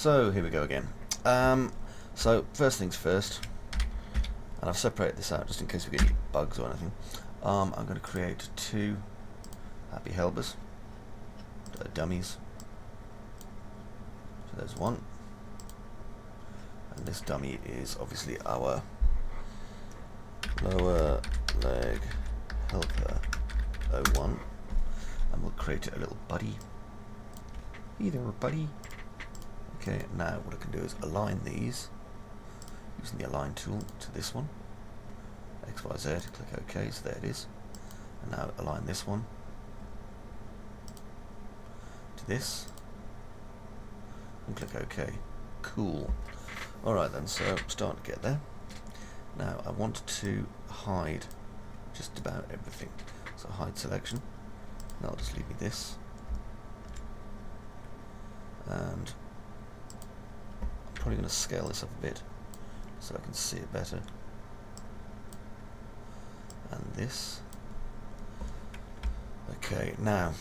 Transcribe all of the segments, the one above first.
So here we go again. So first things first, and I've separated this out just in case we get any bugs or anything. I'm going to create two happy helpers, dummies. So there's one, and this dummy is obviously our lower leg helper 01, and we'll create a little buddy. Hey there, buddy. Okay, now what I can do is align these using the align tool to this one. X, Y, Z, click OK, so there it is. And now align this one to this and click OK. Cool. Alright then, so I'm starting to get there. Now I want to hide just about everything. So hide selection. That'll just leave me this. And I'm probably going to scale this up a bit so I can see it better. And this. Okay, now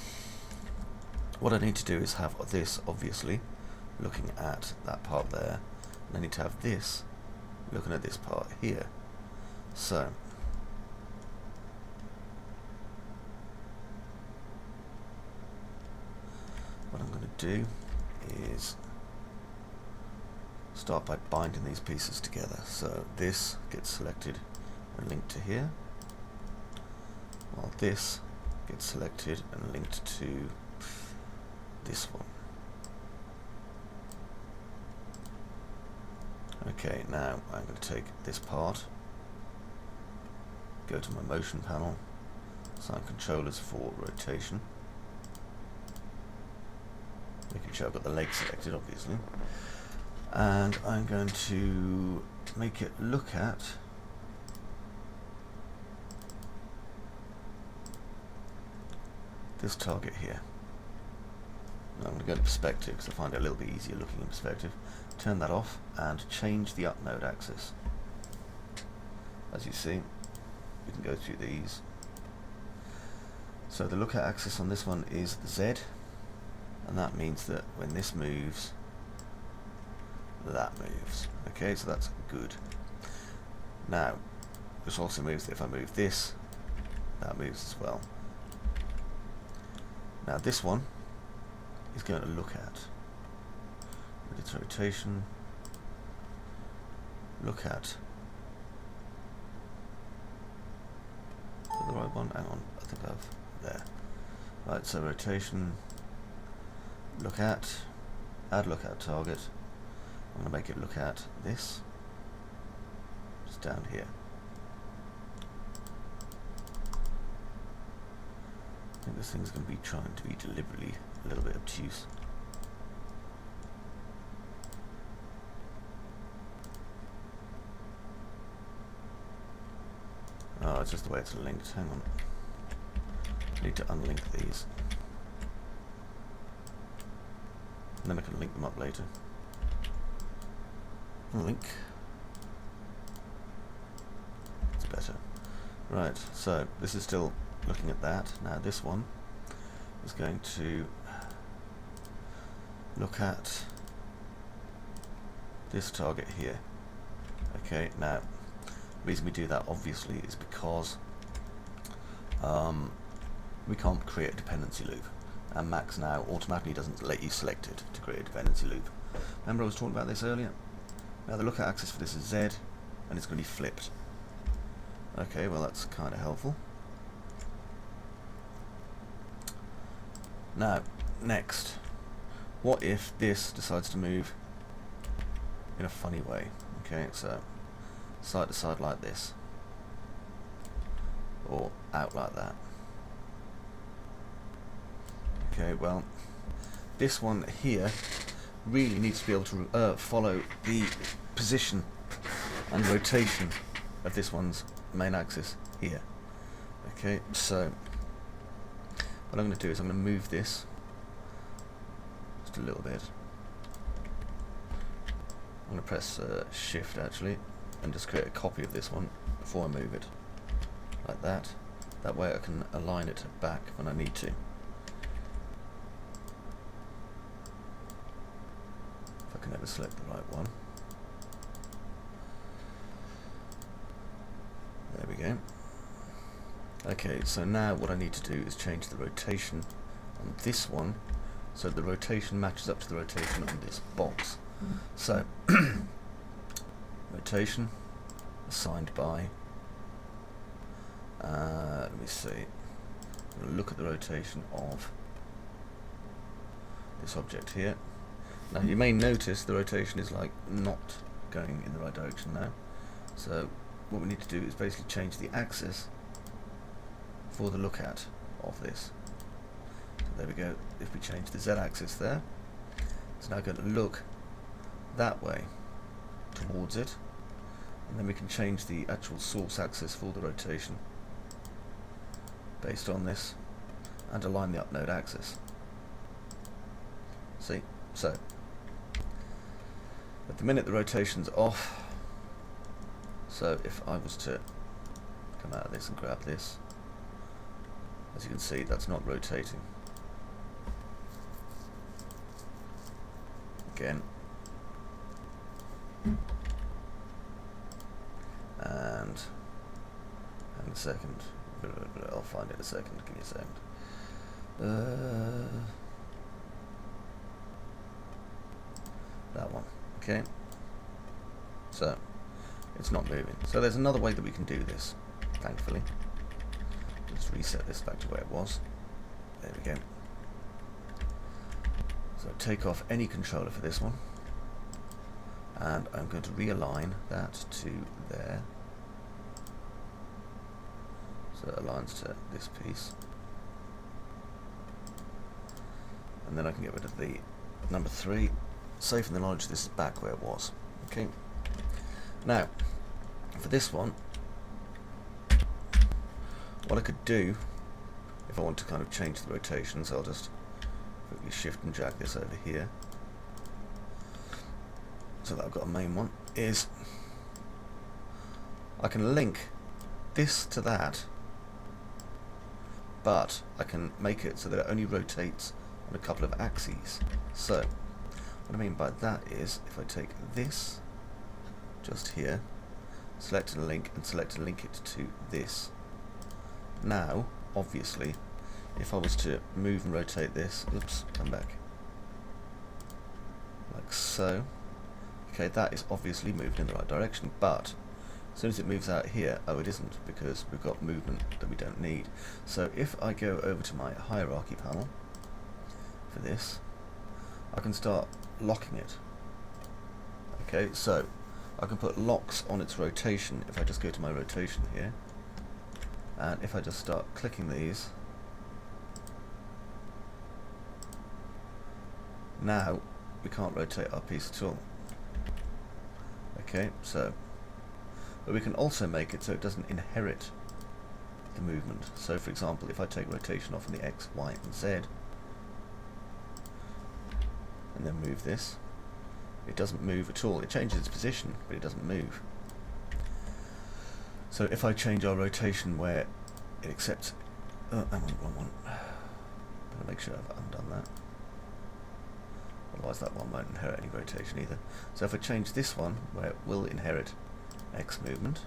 what I need to do is have this obviously looking at that part there, and I need to have this looking at this part here. So what I'm going to do is start by binding these pieces together. So this gets selected and linked to here, while this gets selected and linked to this one. Okay, now I'm going to take this part, go to my motion panel, assign controllers for rotation, making sure I've got the leg selected obviously, and I'm going to make it look at this target here. Now I'm going to go to perspective because I find it a little bit easier looking in perspective. Turn that off and change the up node axis. As you see, we can go through these. So the look at axis on this one is the Z, and that means that when this moves, that moves. Okay, so that's good. Now this also moves that if I move this, that moves as well. Now this one is going to look at, with its rotation, look at the right one. Hang on, I think I've there. Right, so rotation, look at, add look at target. I'm going to make it look at this, just down here. I think this thing's going to be trying to be deliberately a little bit obtuse. Oh, it's just the way it's linked. Hang on. I need to unlink these. And then I can link them up later. Link. It's better. Right, so this is still looking at that. Now this one is going to look at this target here. Okay, now the reason we do that obviously is because we can't create a dependency loop, and Max now automatically doesn't let you select it to create a dependency loop. Remember I was talking about this earlier? Now the look at axis for this is Z, and it's going to be flipped. Okay, well that's kind of helpful. Now, next, what if this decides to move in a funny way? Okay, so side to side like this, or out like that. Okay, well, this one here really needs to be able to follow the position and rotation of this one's main axis here. Okay, so what I'm going to do is I'm going to move this just a little bit. I'm going to press shift actually and just create a copy of this one before I move it, like that. That way I can align it back when I need to. If I can select the right one. There we go. Okay, so now what I need to do is change the rotation on this one so the rotation matches up to the rotation on this box. So, rotation assigned by, let me see, I'm going to look at the rotation of this object here. Now you may notice the rotation is like not going in the right direction now. So what we need to do is basically change the axis for the look at of this. So there we go. If we change the z-axis there, it's now going to look that way towards it, and then we can change the actual source axis for the rotation based on this and align the upnode axis. See? So at the minute the rotation's off, so if I was to come out of this and grab this, as you can see, that's not rotating. Again. And hang a second. I'll find it in a second. Give me a second. That one. Okay. So it's not moving. So there's another way that we can do this, thankfully. Let's reset this back to where it was. There we go. So take off any controller for this one, and I'm going to realign that to there, so it aligns to this piece, and then I can get rid of the number 3, safe in the knowledge this is back where it was. Okay. Now for this one, what I could do if I want to kind of change the rotations, I'll just quickly shift and drag this over here so that I've got a main one, is I can link this to that, but I can make it so that it only rotates on a couple of axes. So what I mean by that is if I take this just here, select and link, and select and link it to this. Now, obviously, if I was to move and rotate this, oops, come back, like so, okay, that is obviously moved in the right direction, but as soon as it moves out here, oh, it isn't, because we've got movement that we don't need. So if I go over to my hierarchy panel for this, I can start locking it. Okay, so I can put locks on its rotation if I just go to my rotation here, and if I just start clicking these, now we can't rotate our piece at all. Okay, so, but we can also make it so it doesn't inherit the movement. So for example, if I take rotation off in the X, Y and Z, and then move this, it doesn't move at all. It changes its position, but it doesn't move. So if I change our rotation where it accepts, oh, I'm on the wrong one. Better make sure I've undone that. Otherwise that one won't inherit any rotation either. So if I change this one where it will inherit X movement,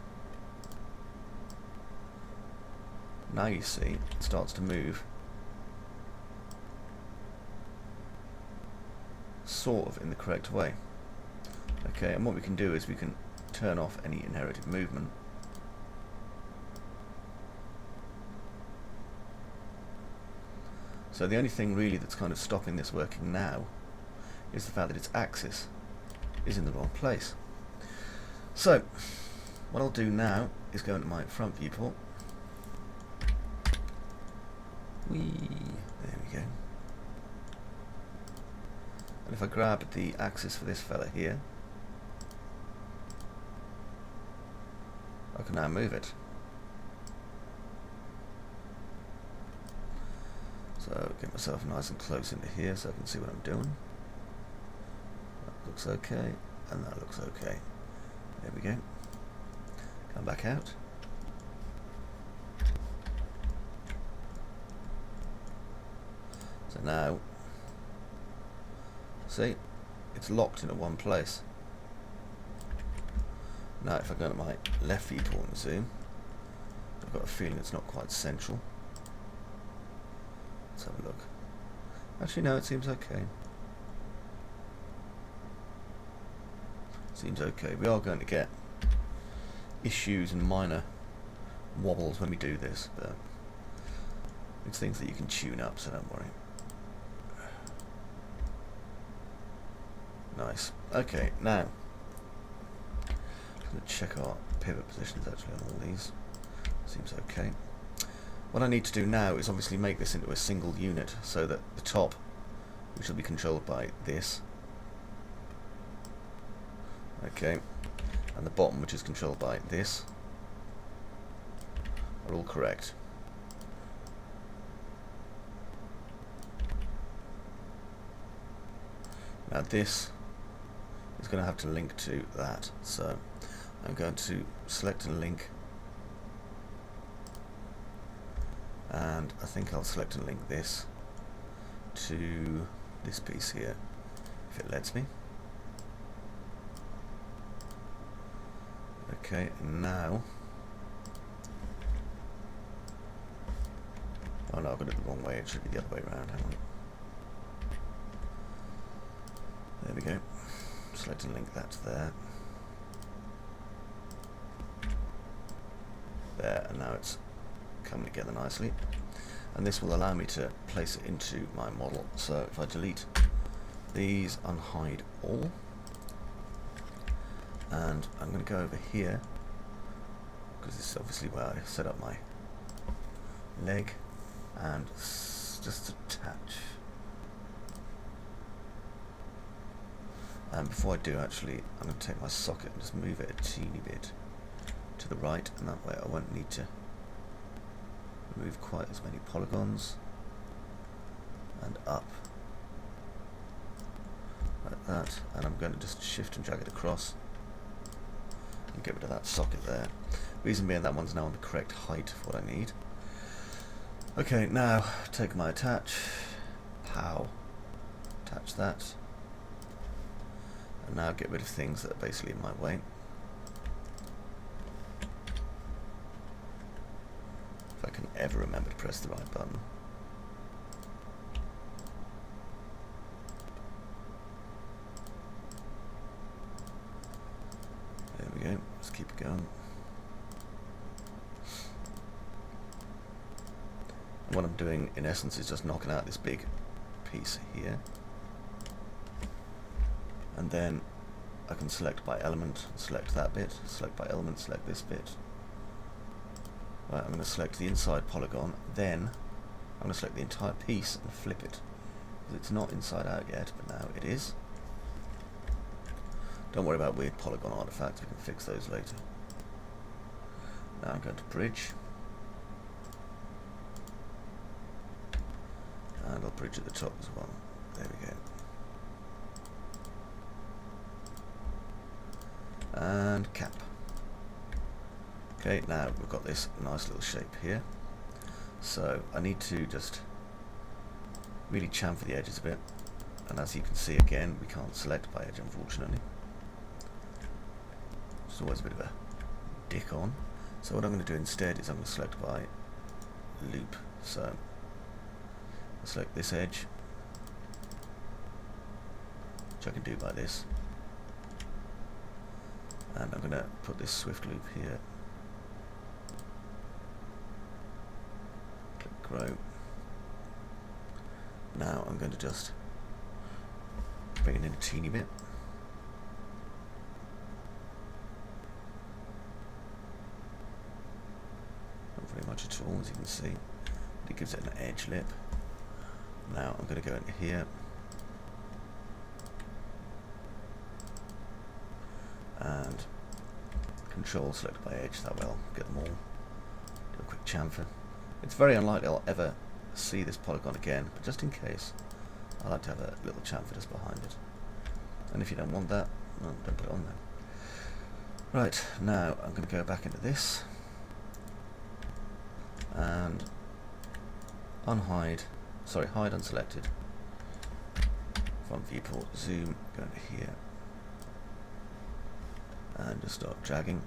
now you see it starts to move sort of in the correct way. Okay, and what we can do is we can turn off any inherited movement. So the only thing really that's kind of stopping this working now is the fact that its axis is in the wrong place. So what I'll do now is go into my front viewport. There we go. And if I grab the axis for this fella here, I can now move it. So get myself nice and close into here so I can see what I'm doing. That looks okay, and that looks okay. There we go. Come back out. So now, see, it's locked into one place. Now if I go to my left viewport and zoom, I've got a feeling it's not quite central. Let's have a look. Actually no, it seems okay. Seems okay. We are going to get issues and minor wobbles when we do this, but it's things that you can tune up, so don't worry. Nice. Okay, now I'm going to check our pivot positions actually on all these. Seems okay. What I need to do now is obviously make this into a single unit so that the top, which will be controlled by this, okay, and the bottom, which is controlled by this, are all correct. Now this is going to have to link to that, so I'm going to select and link, and I think I'll select and link this to this piece here, if it lets me. Okay, now, oh no, I've got it the wrong way, it should be the other way around, hang on. There we go. Select and link that to there. There, and now it's coming together nicely. And this will allow me to place it into my model. So if I delete these, unhide all, and I'm going to go over here, because this is obviously where I set up my leg, and just attach. And before I do, actually, I'm going to take my socket and just move it a teeny bit to the right, and that way I won't need to remove quite as many polygons. And up, like that. And I'm going to just shift and drag it across and get rid of that socket there. Reason being, that one's now on the correct height for what I need. Okay, now take my attach, pow, attach that. And now get rid of things that are basically in my way. If I can ever remember to press the right button. There we go, let's keep it going. And what I'm doing in essence is just knocking out this big piece here. And then I can select by element, select that bit, select by element, select this bit. Right, I'm going to select the inside polygon, then I'm going to select the entire piece and flip it. Because it's not inside out yet, but now it is. Don't worry about weird polygon artifacts, we can fix those later. Now I'm going to bridge. And I'll bridge at the top as well. There we go. And cap. Okay, now we've got this nice little shape here. So I need to just really chamfer the edges a bit. And as you can see, again, we can't select by edge, unfortunately. It's always a bit of a dick on. So what I'm going to do instead is I'm going to select by loop. So I'll select this edge, which I can do by this. And I'm going to put this swift loop here. Click grow. Now I'm going to just bring it in a teeny bit. Not very much at all, as you can see. It gives it an edge lip. Now I'm going to go into here. And control select by edge, that way I'll get them all. Do a quick chamfer. It's very unlikely I'll ever see this polygon again, but just in case, I like to have a little chamfer just behind it. And if you don't want that, well, don't put it on there. Right, now I'm going to go back into this and hide unselected. If front viewport, zoom, go into here, and just start dragging.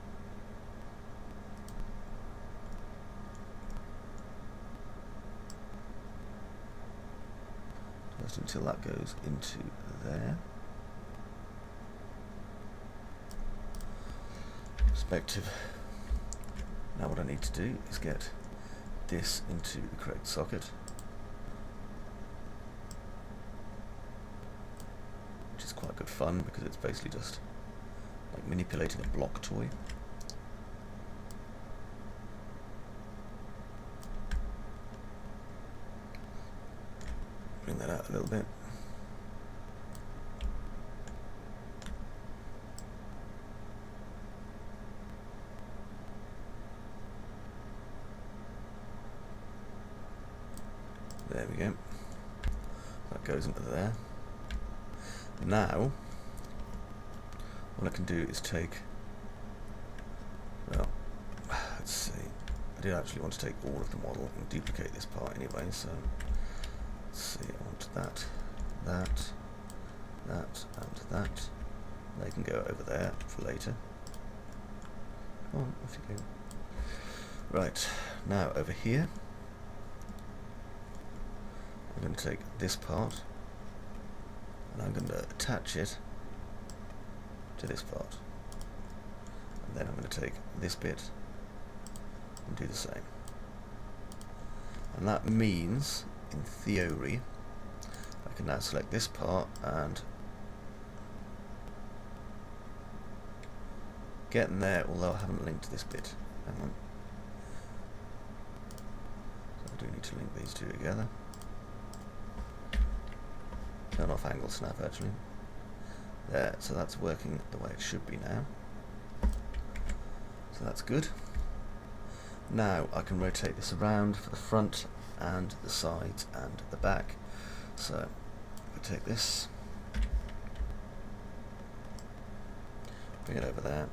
Just until that goes into there. Perspective. Now what I need to do is get this into the correct socket, which is quite good fun because it's basically just like manipulating a block toy. Bring that out a little bit. There we go. That goes into there. Now, what I can do is take, well, let's see. I did actually want to take all of the model and duplicate this part anyway, so let's see, I want that, that, and that. They can go over there for later. Come on, off you go. Right, now over here, I'm going to take this part and I'm going to attach it to this part, and then I'm going to take this bit and do the same. And that means, in theory, I can now select this part and get in there, although I haven't linked this bit. Hang on. So I do need to link these two together. Turn off angle snap actually. There, so that's working the way it should be now. So that's good. Now I can rotate this around for the front and the sides and the back. So we take this, bring it over there,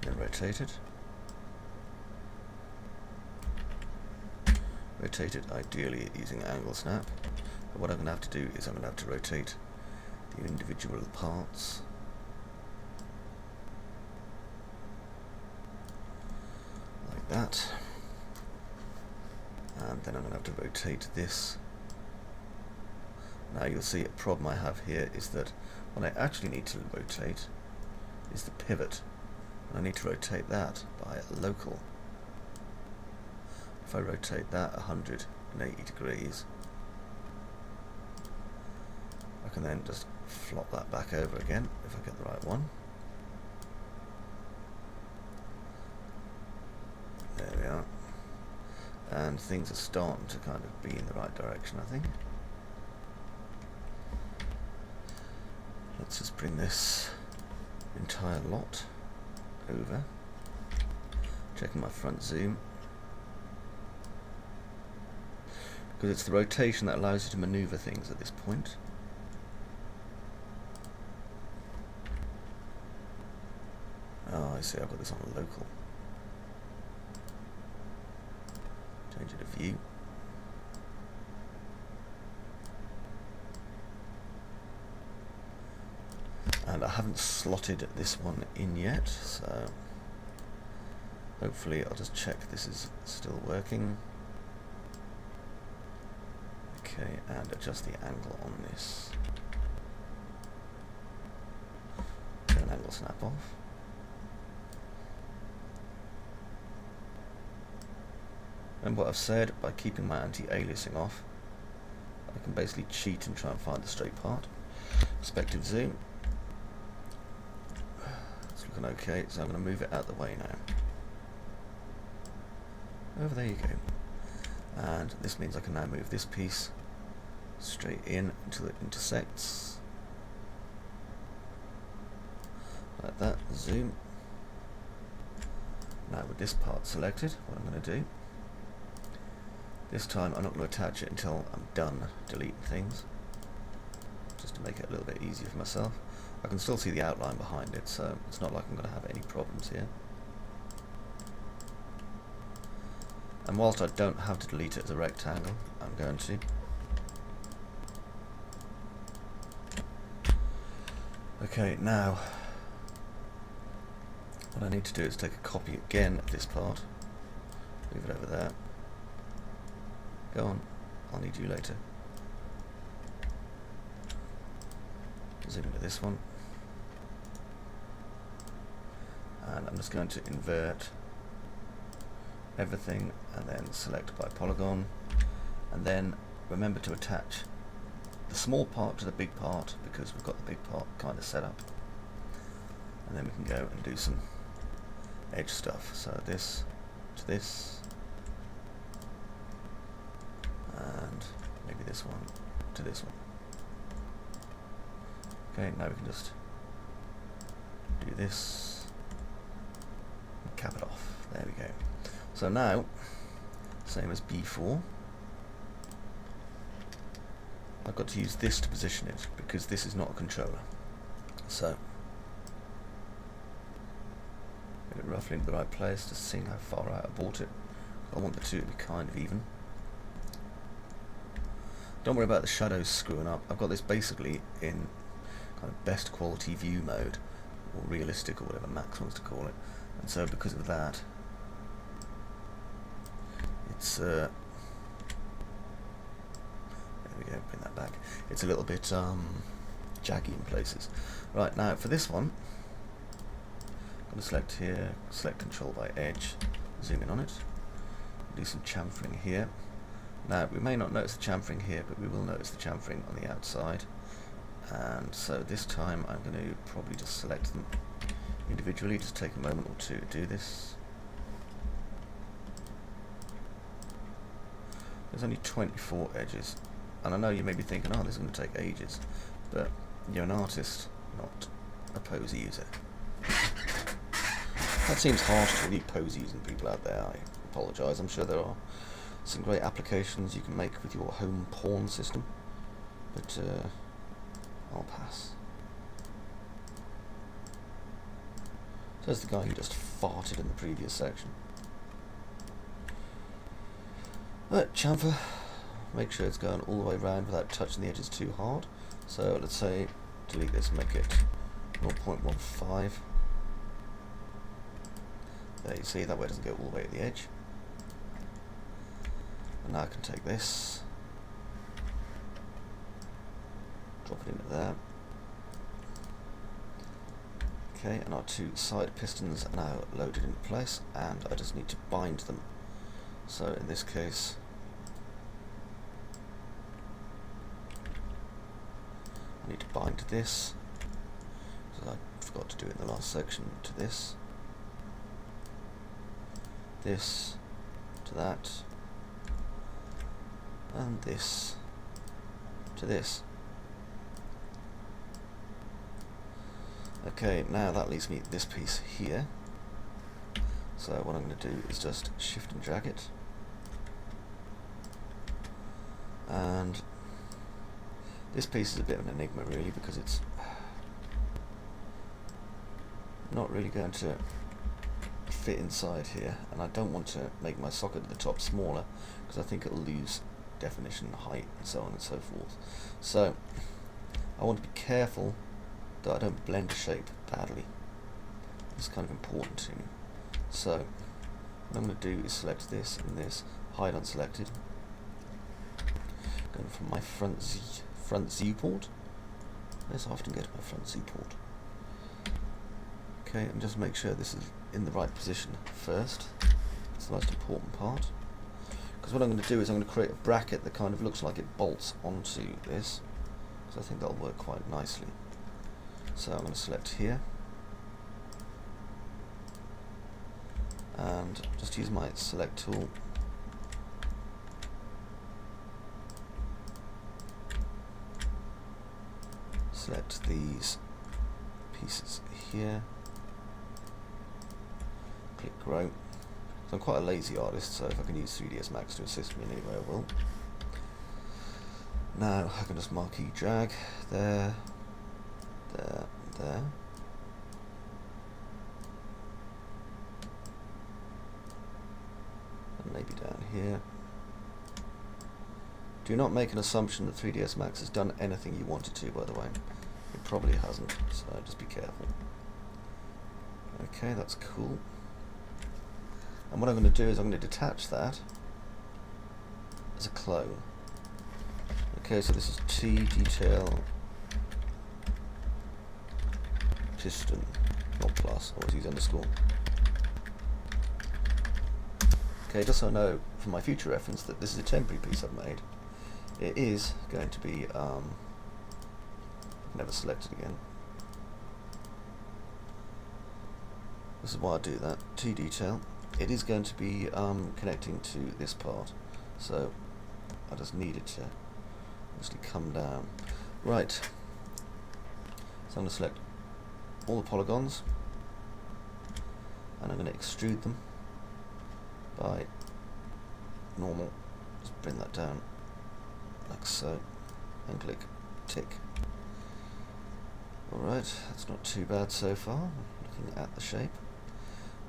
then rotate it. Rotate it ideally using angle snap. But what I'm going to have to do is I'm going to have to rotate the individual parts. Like that. And then I'm going to have to rotate this. Now you'll see a problem I have here is that what I actually need to rotate is the pivot. And I need to rotate that by a local. If I rotate that 180 degrees, I can then just flop that back over again if I get the right one. There we are. And things are starting to kind of be in the right direction, I think. Let's just bring this entire lot over. Checking my front zoom. Because it's the rotation that allows you to maneuver things at this point. Oh, I see, I've got this on a local. Change it to view. And I haven't slotted this one in yet, so hopefully I'll just check this is still working. Okay, and adjust the angle on this. Turn angle snap off. And what I've said, by keeping my anti-aliasing off, I can basically cheat and try and find the straight part. Perspective zoom. It's looking okay, so I'm going to move it out of the way now. Over there you go. And this means I can now move this piece straight in until it intersects. Like that, zoom. Now with this part selected, what I'm going to do, this time I'm not going to attach it until I'm done deleting things, just to make it a little bit easier for myself. I can still see the outline behind it, so it's not like I'm going to have any problems here. And whilst I don't have to delete it as a rectangle, I'm going to. Okay, now what I need to do is take a copy again of this part, move it over there. Go on, I'll need you later. Zoom into this one, and I'm just going to invert everything and then select by polygon, and then remember to attach the small part to the big part because we've got the big part kind of set up, and then we can go and do some edge stuff. So this to this, and maybe this one to this one. Okay, now we can just do this and cap it off. There we go. So now, same as before, I've got to use this to position it because this is not a controller. So get it roughly into the right place, just seeing how far out I brought it. I want the two to be kind of even. Don't worry about the shadows screwing up. I've got this basically in kind of best quality view mode, or realistic, or whatever Max wants to call it, and so because of that, it's there we go, bring that back. It's a little bit jaggy in places. Right, now for this one, I'm going to select here, select control by edge, zoom in on it, do some chamfering here. Now we may not notice the chamfering here, but we will notice the chamfering on the outside. And so this time I'm going to probably just select them individually, just take a moment or two to do this. There's only 24 edges, and I know you may be thinking, oh, this is going to take ages, but you're an artist, not a pose user. That seems harsh to any pose using people out there. I apologise. I'm sure there are some great applications you can make with your home porn system, but I'll pass. So there's the guy who just farted in the previous section. Right, chamfer, make sure it's going all the way around without touching the edges too hard. So let's say delete this and make it 0.15. There, you see that way it doesn't go all the way to the edge. And now I can take this, drop it into there. Okay, and our two side pistons are now loaded into place, and I just need to bind them. So in this case, I need to bind this, so I forgot to do it in the last section, to this to that, and this to this. Okay, now that leaves me this piece here. So what I'm going to do is just shift and drag it, and this piece is a bit of an enigma really, because it's not really going to fit inside here, and I don't want to make my socket at the top smaller because I think it'll lose definition, height, and so on and so forth. So I want to be careful that I don't blend a shape badly. It's kind of important to me. So what I'm going to do is select this and this, hide unselected, going from my front Z port. Let's often get to my front Z port. Okay, and just make sure this is in the right position first. It's the most important part, because what I'm going to do is I'm going to create a bracket that kind of looks like it bolts onto this, because I think that'll work quite nicely. So I'm going to select here and just use my select tool, select these pieces here, click grow. So I'm quite a lazy artist, so if I can use 3ds Max to assist me in any way I will. Now I can just marquee drag there, there, there. And maybe down here. Do not make an assumption that 3ds Max has done anything you wanted to, by the way. It probably hasn't, so just be careful. Okay, that's cool. And what I'm going to do is I'm going to detach that as a clone. Okay, so this is T detail piston, not plus, always use underscore. Okay, just so I know for my future reference that this is a temporary piece I've made. It is going to be, never select it again. This is why I do that. T detail. It is going to be connecting to this part, so I just need it to obviously come down. Right. So I'm going to select all the polygons, and I'm going to extrude them by normal. Just bring that down like so, and click tick. Alright, that's not too bad so far, looking at the shape.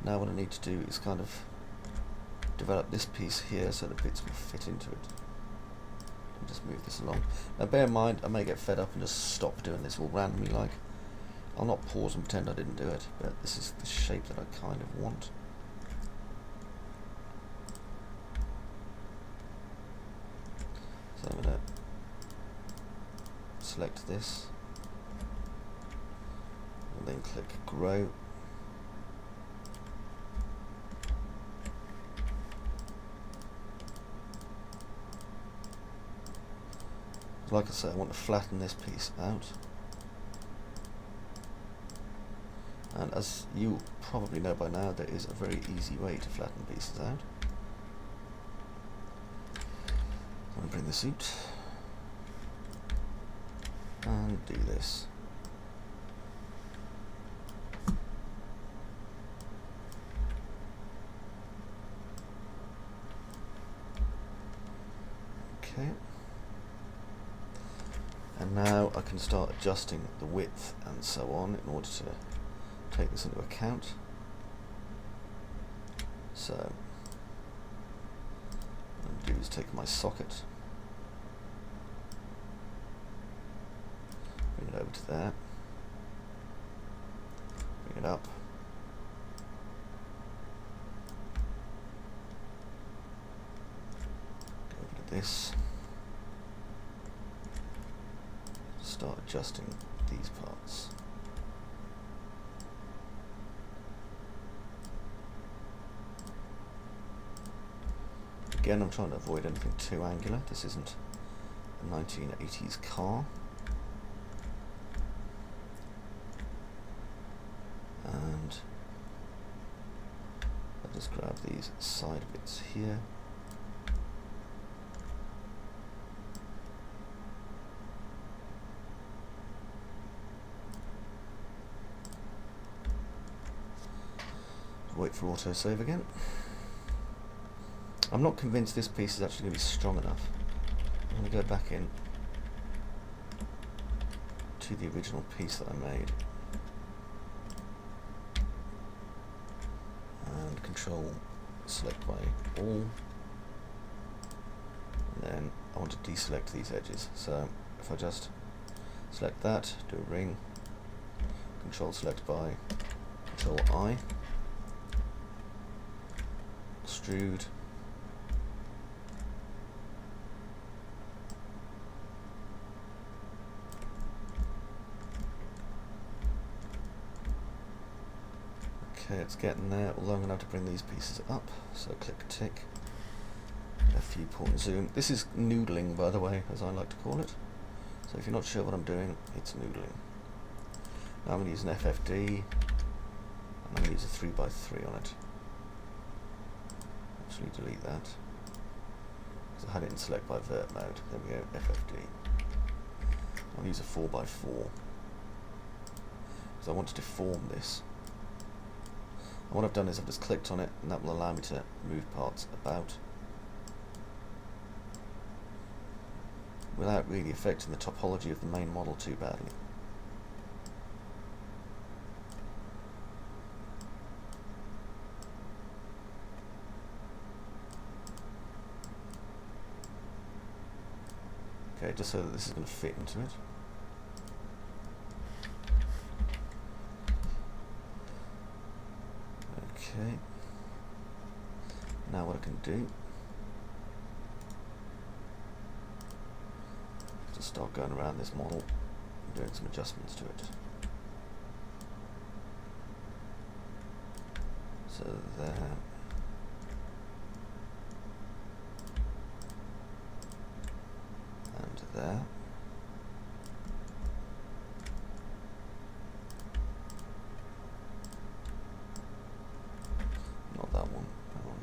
Now what I need to do is kind of develop this piece here so the bits will fit into it. And just move this along. Now bear in mind, I may get fed up and just stop doing this all randomly like. I'll not pause and pretend I didn't do it, but this is the shape that I kind of want. So I'm going to select this, and then click grow. Like I say, I want to flatten this piece out. And as you probably know by now, there is a very easy way to flatten pieces out. I'm going to bring this out and do this. Okay. And now I can start adjusting the width and so on in order to take this into account. So what I'm going to do is take my socket, bring it over to there, bring it up, go over to this, start adjusting these parts. Again, I'm trying to avoid anything too angular. This isn't a 1980s car. And I'll just grab these side bits here. Wait for autosave again. I'm not convinced this piece is actually going to be strong enough. I'm going to go back in to the original piece that I made and control select by all, and then I want to deselect these edges. So if I just select that, do a ring, control select by, control I, extrude, okay, it's getting there, although I'm going to have to bring these pieces up, so click tick, a few point zoom. This is noodling, by the way, as I like to call it, so if you're not sure what I'm doing, it's noodling. Now I'm going to use an FFD, and I'm going to use a 3x3 on it. Actually delete that, because I had it in select by vert mode. There we go, FFD. I'll use a 4x4, because I want to deform this. And what I've done is I've just clicked on it, and that will allow me to move parts about without really affecting the topology of the main model too badly. Okay, just so that this is going to fit into it. Okay. Now what I can do is just start going around this model and doing some adjustments to it. So there. And there. Not that one. That one.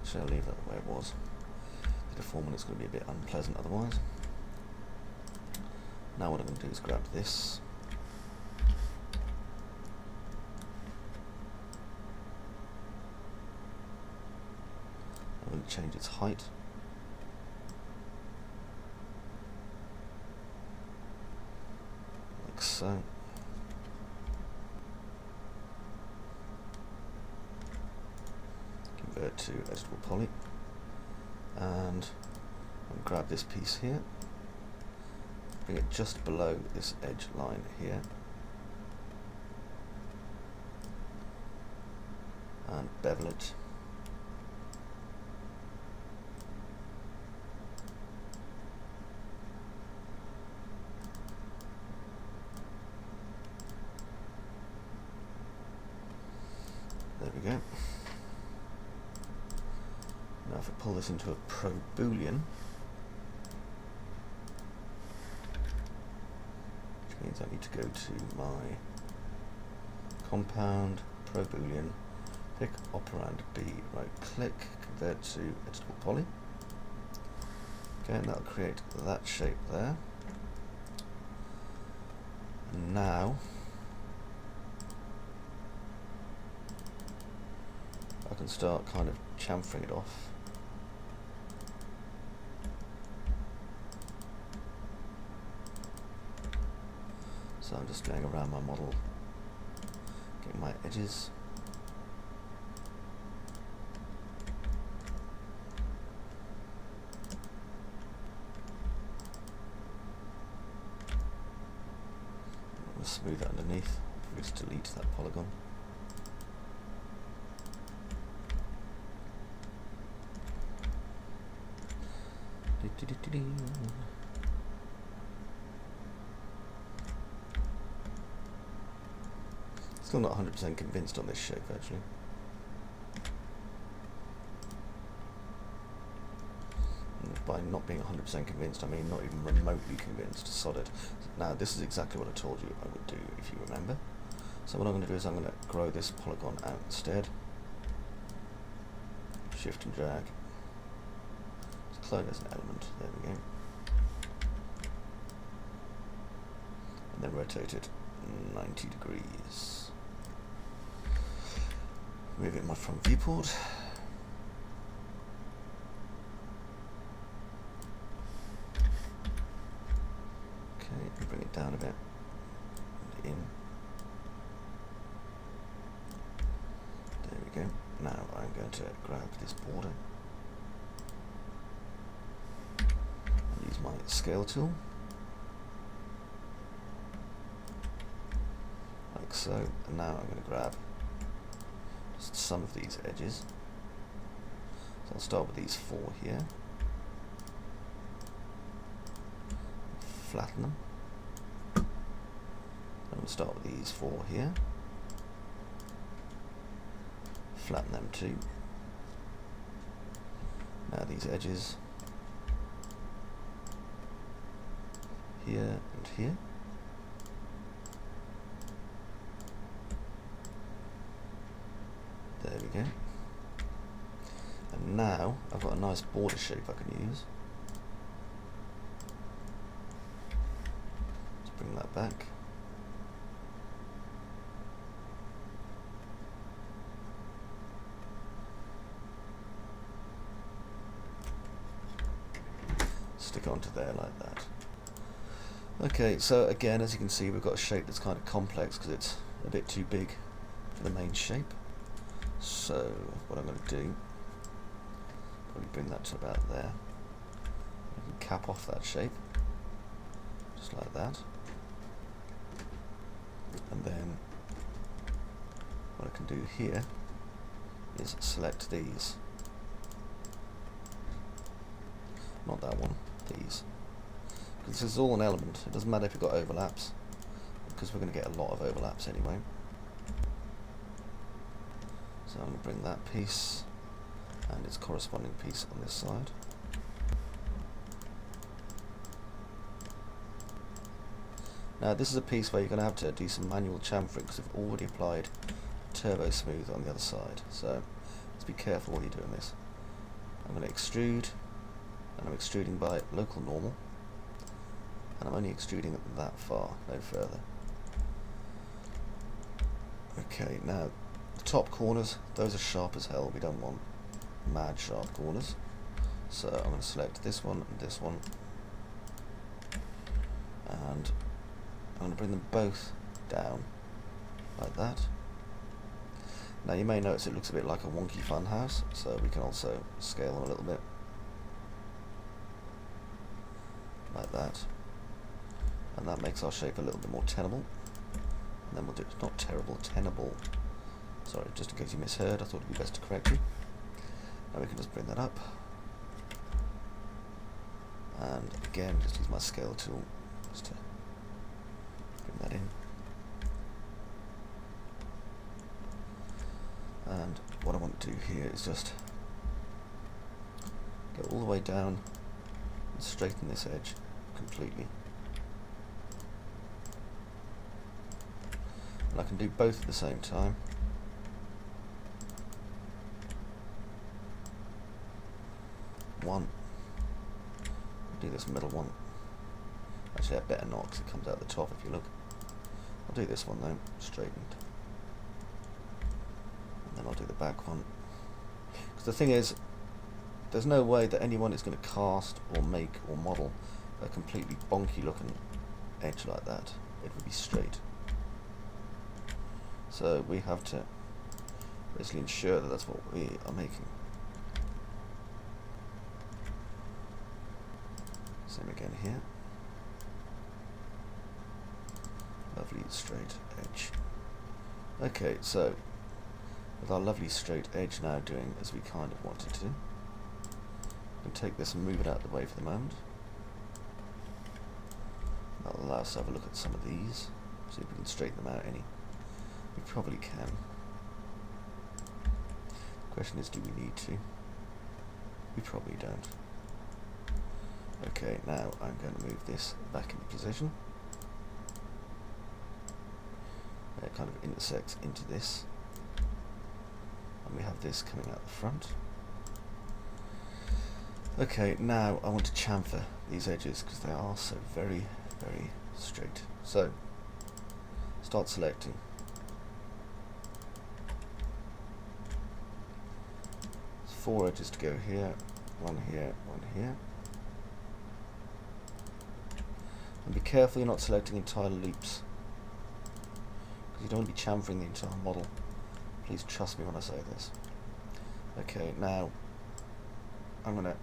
Shall I leave that the way it was? The deforming is going to be a bit unpleasant otherwise. Now what I'm going to do is grab this. I'm going to change its height. Like so. Convert to editable poly. And I'll grab this piece here. Bring it just below this edge line here. And bevel it. There we go. Now if I pull this into a pro boolean, which means I need to go to my compound, pro boolean, pick operand B, right click, convert to editable poly. Okay, and that'll create that shape there. And now I can start kind of chamfering it off. So I'm just going around my model, getting my edges. I'll smooth it underneath. I'll just delete that polygon. Still not 100% convinced on this shape actually. And by not being 100% convinced I mean not even remotely convinced, solid. Now this is exactly what I told you I would do if you remember. So what I'm going to do is I'm going to grow this polygon out instead. Shift and drag. Clone as an element, there we go. And then rotate it 90 degrees. Move it in my front viewport. Okay, and bring it down a bit. And in. There we go. Now I'm going to grab this border. Use my scale tool, like so, and now I'm going to grab just some of these edges. So I'll start with these four here, flatten them, then we'll start with these four here, flatten them too. Now these edges here and here. There we go. And now I've got a nice border shape I can use. Let's bring that back. Stick onto there like that. Okay, so again, as you can see, we've got a shape that's kind of complex because it's a bit too big for the main shape. So what I'm going to do, probably bring that to about there. I can cap off that shape, just like that. and then what I can do here is select these. Not that one, these. Because this is all an element. It doesn't matter if you've got overlaps, because we're going to get a lot of overlaps anyway. So I'm going to bring that piece and its corresponding piece on this side. Now this is a piece where you're going to have to do some manual chamfering because we've already applied turbo smooth on the other side, so let's be careful when you're doing this. I'm going to extrude, and I'm extruding by local normal, and I'm only extruding it that far, no further. Okay, now the top corners, those are sharp as hell. We don't want mad sharp corners, so I'm going to select this one and this one, and I'm going to bring them both down like that. Now you may notice it looks a bit like a wonky funhouse, so we can also scale them a little bit like that, and that makes our shape a little bit more tenable. And then we'll do, not terrible, tenable. Sorry, just in case you misheard, I thought it'd be best to correct you. Now we can just bring that up, and again just use my scale tool just to bring that in. And what I want to do here is just go all the way down and straighten this edge completely. And I can do both at the same time. One. Do this middle one. Actually, I better not, because it comes out the top if you look. I'll do this one though, straightened. And then I'll do the back one. Because the thing is, there's no way that anyone is going to cast or make or model a completely bonky looking edge like that. It would be straight. So we have to basically ensure that that's what we are making. Same again here. Lovely straight edge. Okay, so with our lovely straight edge now doing as we kind of wanted to, we can take this and move it out of the way for the moment. That'll allow us to have a look at some of these, see if we can straighten them out any. We probably can. The question is, do we need to? We probably don't. Okay, now I'm going to move this back into position. It kind of intersects into this. And we have this coming out the front. Okay, now I want to chamfer these edges because they are so very, very straight. So, start selecting. There's 4 edges to go here, one here, one here. And be careful you're not selecting entire loops, because you don't want to be chamfering the entire model. Please trust me when I say this. Okay, now I'm going to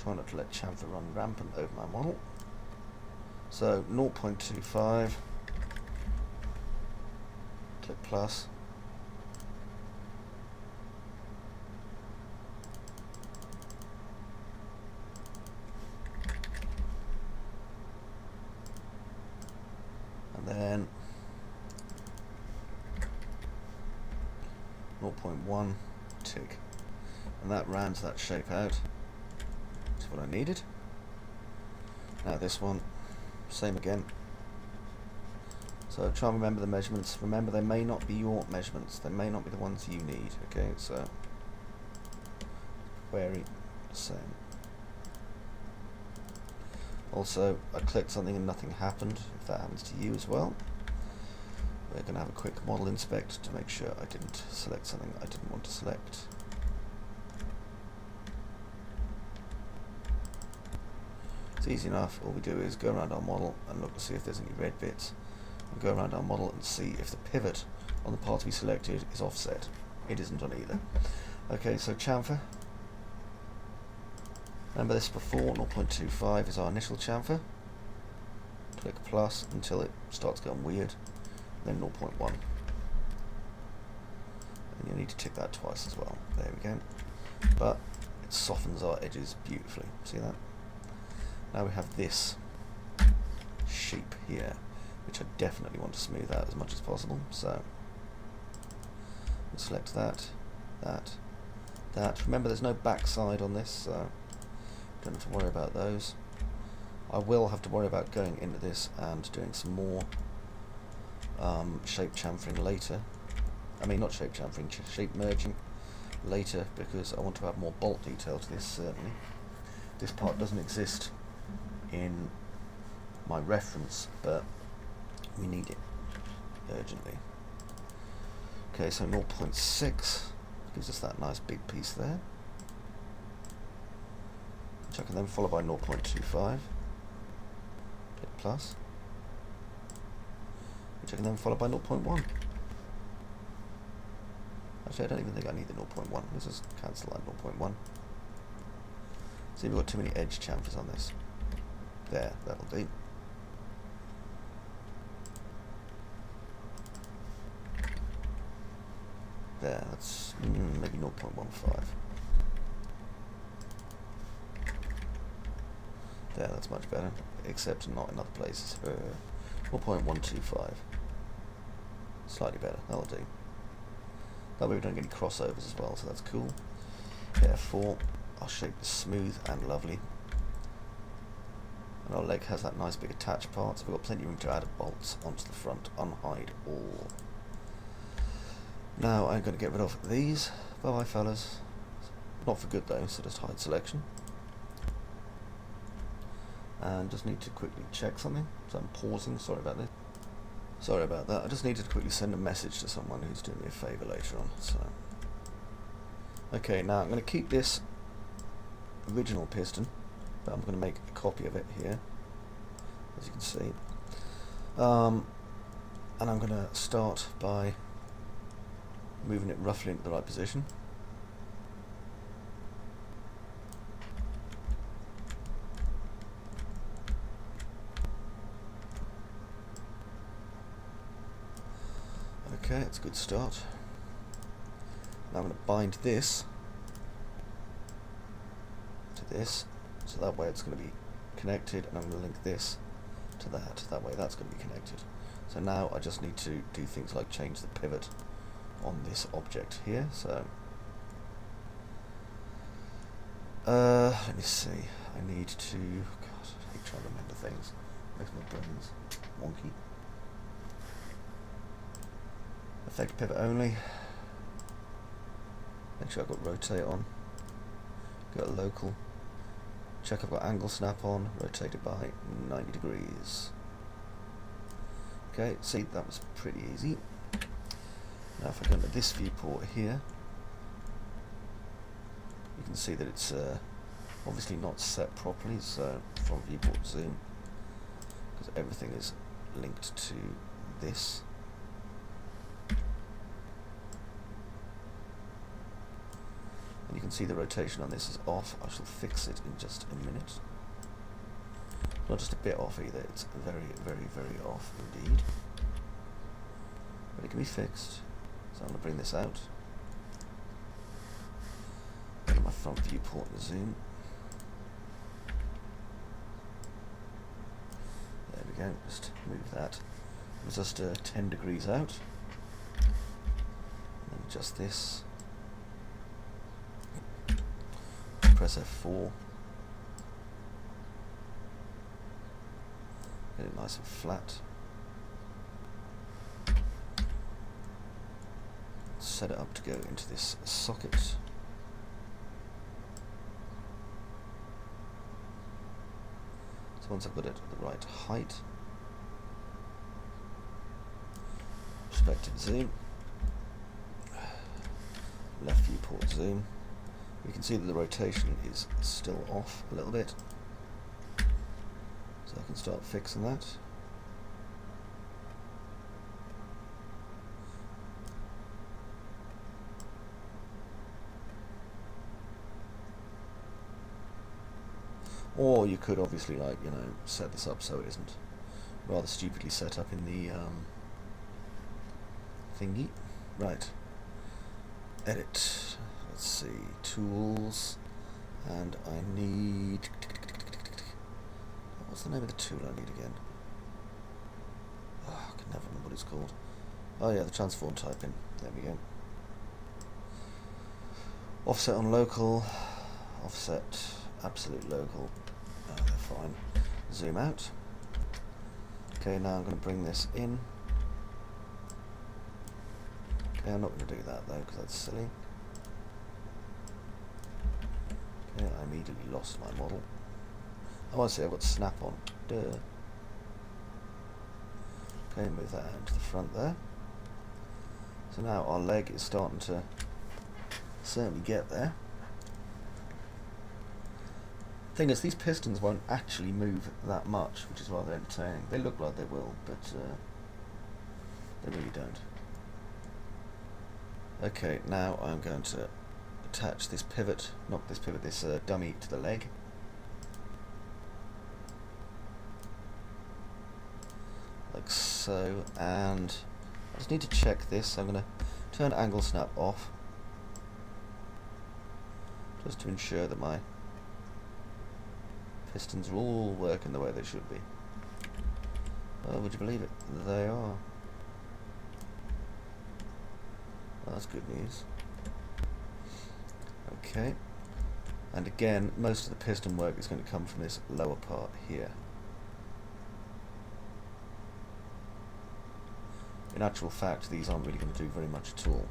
try not to let chamfer run rampant over my model. So 0.25, click plus. And then 0.1 tick, and that rounds that shape out. That's what I needed. Now this one, same again. So try and remember the measurements. Remember, they may not be your measurements. They may not be the ones you need. Okay, so very same. Also, I clicked something and nothing happened. If that happens to you as well, we're going to have a quick model inspect to make sure I didn't select something I didn't want to select. It's easy enough. All we do is go around our model and look to see if there's any red bits, and go around our model and see if the pivot on the part we selected is offset. It isn't on either. Okay, so chamfer. Remember this before, 0.25 is our initial chamfer. Click plus until it starts going weird, then 0.1. And you need to tick that twice as well. There we go. But it softens our edges beautifully. See that? Now we have this shape here, which I definitely want to smooth out as much as possible. So we'll select that, that, that. Remember, there's no backside on this, so don't have to worry about those. I will have to worry about going into this and doing some more shape chamfering later. I mean, not shape chamfering, shape merging later, because I want to add more bolt detail to this, certainly. This part doesn't exist in my reference, but we need it urgently. Okay, so 0.6 gives us that nice big piece there, which I can then follow by 0.25. Click plus, which I can then follow by 0.1. Actually, I don't even think I need the 0.1. Let's just cancel that 0.1. See, we've got too many edge chamfers on this. There, that'll do. There, that's maybe 0.15. There, that's much better, except not in other places. 0.125. Slightly better, that'll do. That way we don't get any crossovers as well, so that's cool. Therefore, our shape is smooth and lovely. And our leg has that nice big attached part, so we've got plenty of room to add bolts onto the front, unhide all. Now I'm going to get rid of these. Bye bye fellas. Not for good though, so just hide selection. And just need to quickly check something, so I'm pausing, sorry about this. Sorry about that, I just needed to quickly send a message to someone who's doing me a favour later on. So, okay, now I'm going to keep this original piston, but I'm going to make a copy of it here, as you can see. And I'm going to start by moving it roughly into the right position. Okay, it's a good start. Now I'm going to bind this to this, so that way it's going to be connected, and I'm going to link this to that way that's going to be connected. So now I just need to do things like change the pivot on this object here. So let me see, I need to, God, I hate trying to remember things, makes my brains wonky. Effect pivot only. Make sure I've got rotate on. Go to local. Check I've got angle snap on. Rotate it by 90 degrees. Okay, see, that was pretty easy. Now if I go into this viewport here, you can see that it's obviously not set properly, so from viewport zoom, because everything is linked to this. And you can see the rotation on this is off. I shall fix it in just a minute. Not just a bit off either, it's very, very, very off indeed. But it can be fixed. So I'm going to bring this out. Go to my front viewport and zoom. There we go, just move that. It was just 10 degrees out. And then just this. Press F4. Get it nice and flat. Set it up to go into this socket. So once I've got it at the right height, perspective zoom, left viewport zoom. You can see that the rotation is still off a little bit, so I can start fixing that. Or you could obviously, like, you know, set this up so it isn't rather stupidly set up in the thingy. Right. Edit. Let's see. Tools. And I need... What's the name of the tool I need again? Oh, I can never remember what it's called. Oh yeah, the transform typing. There we go. Offset on local. Offset absolute local. They're fine. Zoom out. Okay, now I'm going to bring this in. Okay, I'm not going to do that though, because that's silly. Okay, I immediately lost my model. Oh, I see, I've got snap on. Duh. Okay, move that out to the front there. So now our leg is starting to certainly get there. Thing is, these pistons won't actually move that much, which is rather entertaining. They look like they will, but they really don't. Okay, now I'm going to attach this pivot, not this pivot, this dummy to the leg. Like so, and I just need to check this. I'm going to turn angle snap off, just to ensure that my pistons are all working the way they should be. Oh, would you believe it? They are. Well, that's good news. Okay. And again, most of the piston work is going to come from this lower part here. In actual fact, these aren't really going to do very much at all.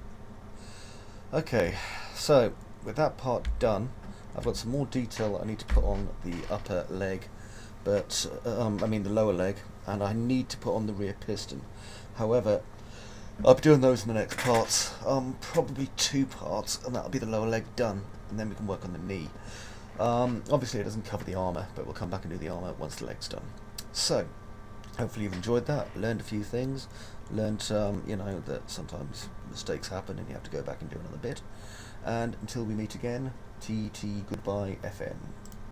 Okay, so with that part done, I've got some more detail I need to put on the upper leg, but I mean the lower leg, and I need to put on the rear piston. However, I'll be doing those in the next parts, probably 2 parts, and that'll be the lower leg done, and then we can work on the knee. Obviously it doesn't cover the armour, but we'll come back and do the armour once the leg's done. So, hopefully you've enjoyed that, learned a few things, learned, you know, that sometimes mistakes happen and you have to go back and do another bit. And until we meet again, TT goodbye FM.